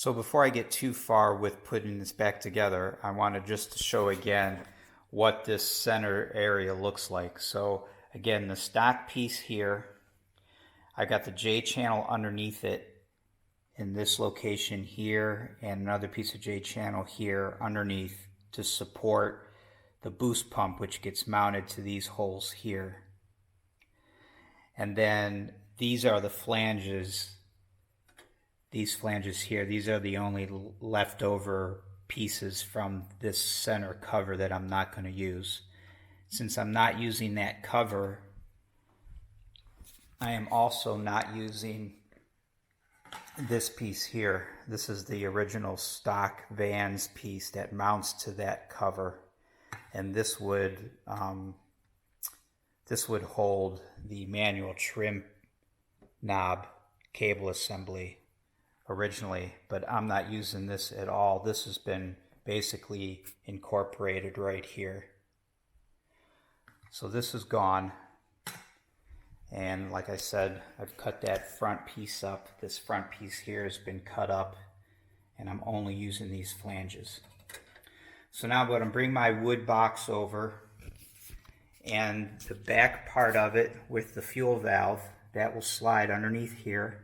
So before I get too far with putting this back together, I wanted just to show again what this center area looks like. So again, the stock piece here, I got the J channel underneath it in this location here, and another piece of J channel here underneath to support the boost pump, which gets mounted to these holes here. And then these are the flanges. These flanges here, these are the only leftover pieces from this center cover that I'm not going to use. Since I'm not using that cover, I am also not using this piece here. This is the original stock Vans piece that mounts to that cover, and this would hold the manual trim knob cable assembly originally, but I'm not using this at all. This has been basically incorporated right here. So this is gone, and like I said, I've cut that front piece up. This front piece here has been cut up, and I'm only using these flanges. So now I'm going to bring my wood box over, and the back part of it with the fuel valve, that will slide underneath here,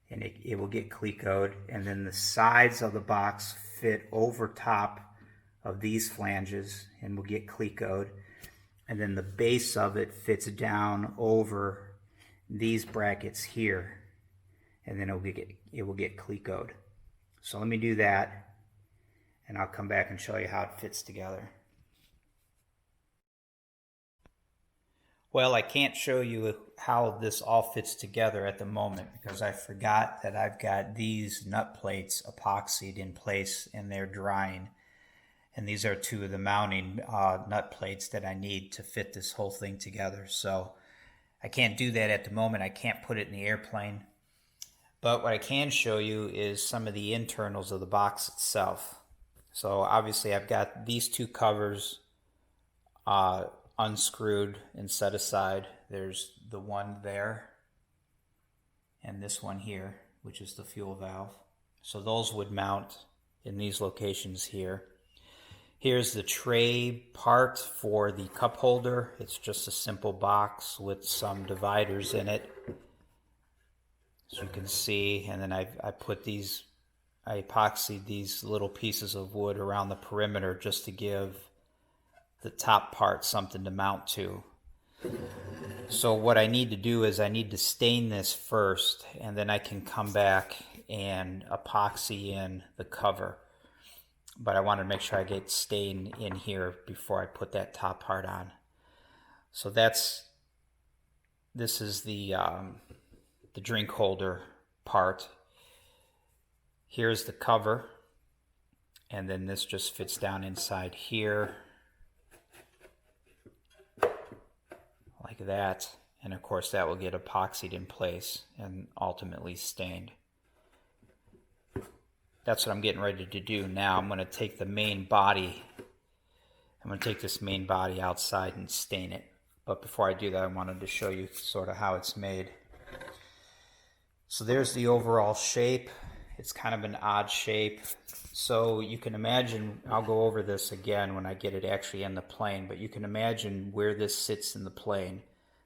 and it will get clecoed, and then the sides of the box fit over top of these flanges and will get clecoed, and then the base of it fits down over these brackets here, and then it will get clecoed. So let me do that, and I'll come back and show you how it fits together. Well, I can't show you how this all fits together at the moment because I forgot that I've got these nut plates epoxied in place and they're drying. And these are two of the mounting nut plates that I need to fit this whole thing together. So I can't do that at the moment. I can't put it in the airplane. But what I can show you is some of the internals of the box itself. So obviously I've got these two covers unscrewed and set aside. There's the one there and this one here, which is the fuel valve. So those would mount in these locations here. Here's the tray part for the cup holder. It's just a simple box with some dividers in it, as you can see. And then I epoxied these little pieces of wood around the perimeter just to give the top part something to mount to. So what I need to do is I need to stain this first, and then I can come back and epoxy in the cover. But I want to make sure I get stain in here before I put that top part on. So this is the drink holder part. Here's the cover, and then this just fits down inside here like that, and of course that will get epoxied in place and ultimately stained. That's what I'm getting ready to do now. I'm going to take the main body, I'm going to take this main body outside and stain it. But before I do that, I wanted to show you sort of how it's made. So there's the overall shape. It's kind of an odd shape. So you can imagine, I'll go over this again when I get it actually in the plane, but you can imagine where this sits in the plane.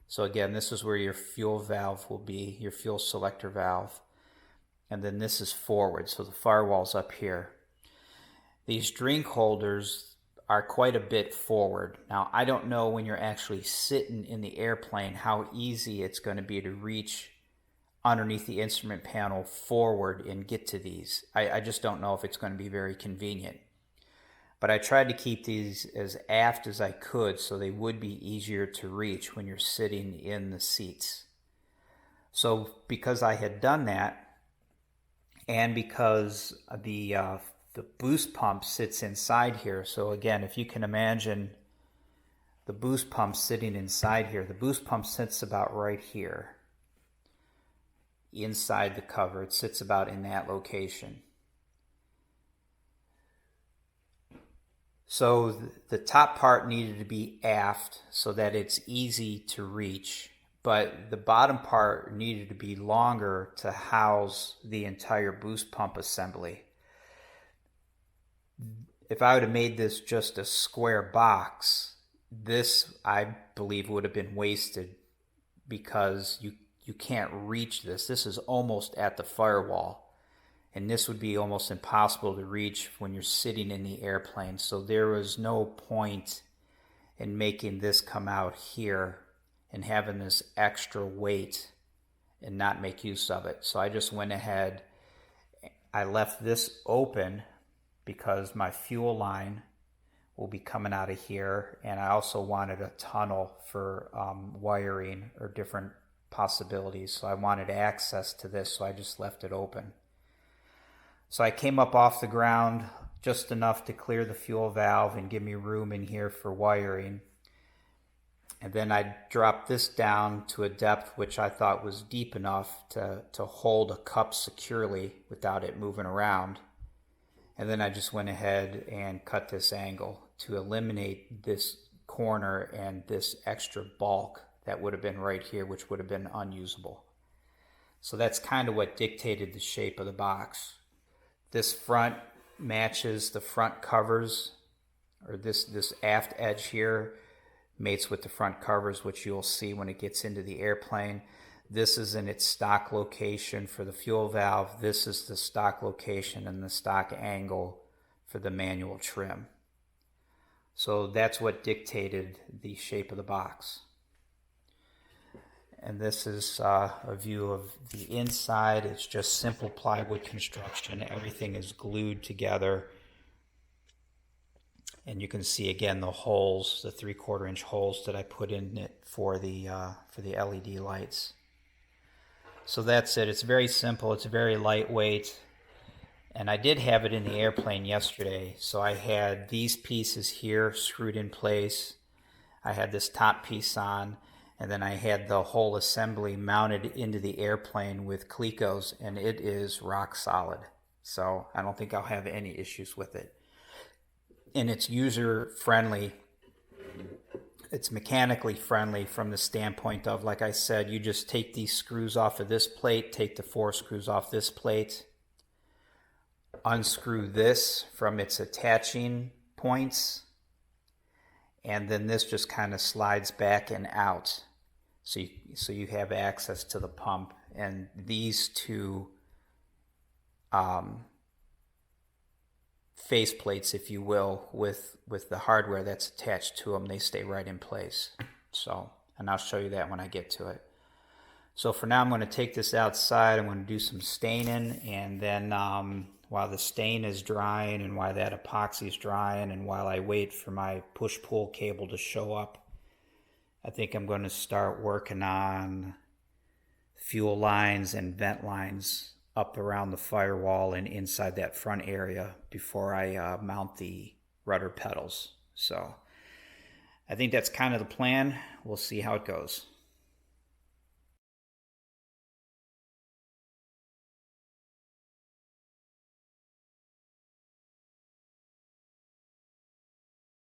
So again, this is where your fuel valve will be, your fuel selector valve. And then this is forward, so the firewall's up here. These drink holders are quite a bit forward. Now, I don't know when you're actually sitting in the airplane how easy it's going to be to reach underneath the instrument panel forward and get to these. I just don't know if it's going to be very convenient. But I tried to keep these as aft as I could so they would be easier to reach when you're sitting in the seats. So because I had done that, and because the boost pump sits inside here, so again, if you can imagine the boost pump sitting inside here, the boost pump sits about right here. Inside the cover, it sits about in that location. So the top part needed to be aft so that it's easy to reach, but the bottom part needed to be longer to house the entire boost pump assembly. If I would have made this just a square box, this, I believe, would have been wasted because you can't reach this. This is almost at the firewall, and this would be almost impossible to reach when you're sitting in the airplane. So there was no point in making this come out here and having this extra weight and not make use of it. So I just went ahead, I left this open because my fuel line will be coming out of here, and I also wanted a tunnel for wiring or different possibilities. So I wanted access to this, so I just left it open. So I came up off the ground just enough to clear the fuel valve and give me room in here for wiring. And then I dropped this down to a depth which I thought was deep enough to hold a cup securely without it moving around. And then I just went ahead and cut this angle to eliminate this corner and this extra bulk that would have been right here, which would have been unusable. So that's kind of what dictated the shape of the box. This front matches the front covers, or this aft edge here mates with the front covers, which you'll see when it gets into the airplane. This is in its stock location for the fuel valve. This is the stock location and the stock angle for the manual trim. So that's what dictated the shape of the box. And this is a view of the inside. It's just simple plywood construction. Everything is glued together. And you can see again the holes, the 3/4 inch holes that I put in it for the LED lights. So that's it. It's very simple. It's very lightweight. And I did have it in the airplane yesterday. So I had these pieces here screwed in place. I had this top piece on. And then I had the whole assembly mounted into the airplane with Clecos. And it is rock solid. So I don't think I'll have any issues with it. And it's user friendly. It's mechanically friendly from the standpoint of, like I said, you just take these screws off of this plate, take the 4 screws off this plate, unscrew this from its attaching points, and then this just kind of slides back and out. So you have access to the pump. And these two face plates, if you will, with the hardware that's attached to them, they stay right in place. So, and I'll show you that when I get to it. So for now, I'm going to take this outside. I'm going to do some staining, and then while the stain is drying and while that epoxy is drying and while I wait for my push-pull cable to show up, I think I'm going to start working on fuel lines and vent lines up around the firewall and inside that front area before I mount the rudder pedals. So I think that's kind of the plan. We'll see how it goes.